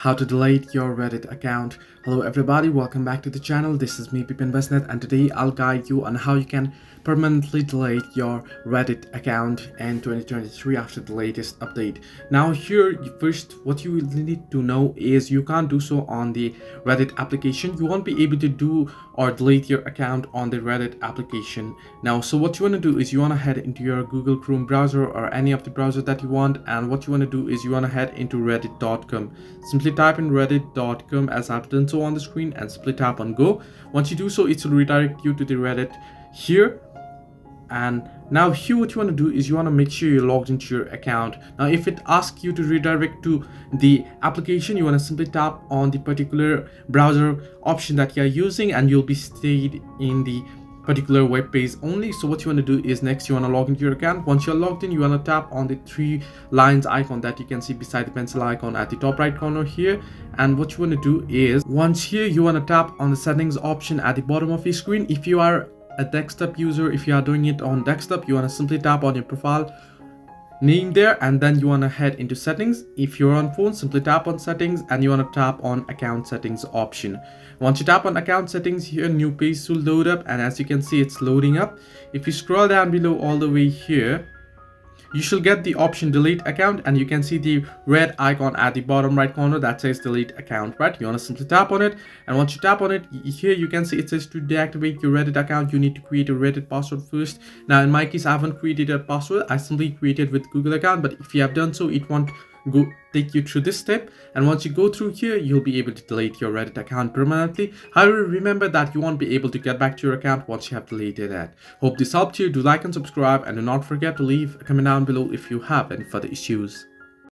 How to delete your Reddit account. Hello everybody, welcome back to the channel. This is me Pipin Westnet, and today I'll guide you on how you can permanently delete your Reddit account in 2023 after the latest update. Now here, first what you will need to know is you can't do so on the Reddit application. You won't be able to do or delete your account on the Reddit application. Now, so what you want to do is you want to head into your Google Chrome browser or any of the browser that you want, and what you want to do is you want to head into reddit.com. Simply type in reddit.com as I've done so on the screen and simply tap on go. Once you do so, it will redirect you to the Reddit here. And now here what you want to do is you want to make sure you're logged into your account. Now if it asks you to redirect to the application, you want to simply tap on the particular browser option that you are using and you'll be stayed in the particular web page only. So what you want to do is next you want to log into your account. Once you're logged in, you want to tap on the three lines icon that you can see beside the pencil icon at the top right corner here. And what you want to do is once here you want to tap on the settings option at the bottom of your screen. If you are a desktop user, if you are doing it on desktop, you want to simply tap on your profile name there, and then you want to head into settings. If you're on phone, simply tap on settings and you want to tap on account settings option. Once you tap on account settings here, new page will load up, and as you can see it's loading up. If you scroll down below all the way here, you should get the option delete account, and you can see the red icon at the bottom right corner that says delete account, right? You want to simply tap on it, and once you tap on it here, you can see it says to deactivate your Reddit account, you need to create a Reddit password first. Now in my case, I haven't created a password. I simply created with Google account, but if you have done so, it won't go take you through this step. And once you go through here, you'll be able to delete your Reddit account permanently. However, remember that you won't be able to get back to your account once you have deleted it. Hope this helped you. Do like and subscribe, and do not forget to leave a comment down below if you have any further issues.